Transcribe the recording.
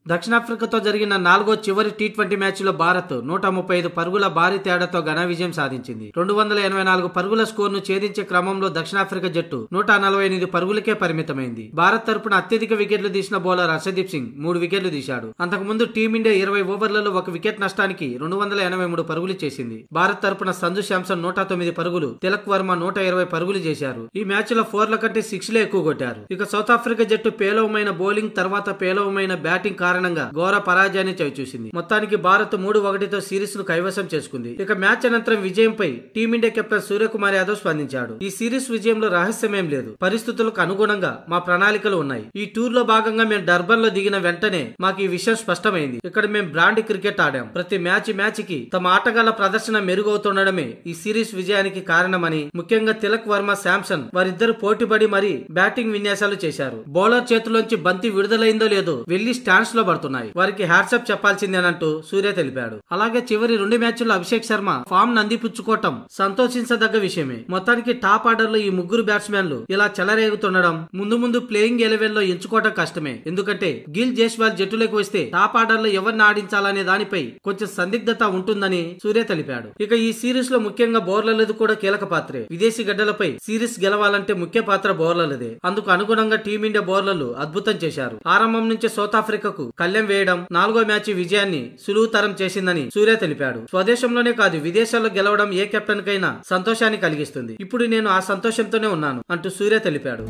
దక్షిణాఫ్రికాతో జరిగిన 4వ చివరి టీ20 మ్యాచ్లో భారత్ 135 పరుగుల భారీ తేడాతో ఘన విజయం సాధించింది. 284 పరుగుల స్కోర్ను ఛేదించే క్రమంలో దక్షిణాఫ్రికా జట్టు 148 పరుగులకే పరిమితమైంది. భారత్ తరపున అత్యధిక వికెట్లు తీసిన బౌలర్ హర్షదీప్ సింగ్ 3 వికెట్లు తీశాడు. అంతకుముందు టీమిండియా 20 ఓవర్లలో 1 వికెట్ నష్టానికి 283 పరుగులు చేసింది. భారత్ తరపున సంజు శాంసన్ 109 పరుగులు, తిలక్ వర్మ 120 పరుగులు చేశారు. ఈ మ్యాచ్ లో 4ల కంటే 6లే ఎక్కువ కొట్టారు. ఇక సౌత్ ఆఫ్రికా జట్టు పేలవమైన బౌలింగ్ తర్వాత పేలవమైన బ్యాటింగ్ కారణంగా ఘోర పరాజయాన్ని చవిచూసింది. మొత్తానికి భారత్ 3-1తో సిరీస్ ను కైవసం చేసుకుంది. ఇక మ్యాచ్ అనంతరం విజయంపై టీమిండియా కెప్టెన్ సూర్యకుమార్ యాదవ్ స్పందించాడు. ఈ సిరీస్ విజయంలో రహస్యమేం లేదు, పరిస్థితులకు అనుగుణంగా మా ప్రణాళికలు ఉన్నాయి. ఈ టూర్ లో భాగంగా మేము డర్బన్ లో దిగిన వెంటనే మాకు ఈ విషయం స్పష్టమైంది. ఇక్కడ మేము బ్రాండ్ క్రికెట్ ఆడాం. ప్రతి మ్యాచ్ కి తమ ఆటగాళ్ల ప్రదర్శన మెరుగవుతుండడమే ఈ సిరీస్ విజయానికి కారణమని, ముఖ్యంగా తిలక్ వర్మ, శాంసన్ వారిద్దరు పోటీపడి మరీ బ్యాటింగ్ విన్యాసాలు చేశారు. బౌలర్ చేతిలోంచి బంతి విడుదలైందో లేదో వెళ్లి స్టాండ్స్ లో పడుతున్నాయి. వారికి హ్యాట్సప్ చెప్పాల్సిందేనంటూ సూర్య తెలిపాడు. అలాగే చివరి 2 మ్యాచ్ల్లో అభిషేక్ శర్మ ఫామ్ నందిపుచ్చుకోవటం సంతోషించదగ్గ విషయమే. మొత్తానికి టాప్ ఆర్డర్ లో ఈ ముగ్గురు బ్యాట్స్మెన్లు ఇలా చెలరేగుతుండడం ముందు ప్లేయింగ్ 11 లో ఎంచుకోవటం కష్టమే. ఎందుకంటే గిల్, జైస్వాల్ జట్టులోకి వస్తే టాప్ ఆర్డర్ లో ఎవరిని ఆడించాలనే దానిపై కొంచెం సందిగ్ధత ఉంటుందని సూర్య తెలిపాడు. ఇక ఈ సిరీస్ లో ముఖ్యంగా బౌలర్లది కూడా కీలక పాత్రే. విదేశీ గడ్డలపై సిరీస్ గెలవాలంటే ముఖ్య పాత్ర బౌలర్లదే. అందుకు అనుగుణంగా టీమిండియా బౌలర్లు అద్భుతం చేశారు. ఆరంభం నుంచే సౌత్ ఆఫ్రికాకు కళ్లెం వేయడం 4వ మ్యాచ్ విజయాన్ని సులువుతరం చేసిందని సూర్య తెలిపాడు. స్వదేశంలోనే కాదు విదేశాల్లో గెలవడం ఏ కెప్టెన్ కైనా సంతోషాన్ని కలిగిస్తుంది. ఇప్పుడు నేను ఆ సంతోషంతోనే ఉన్నాను అంటూ సూర్య తెలిపాడు.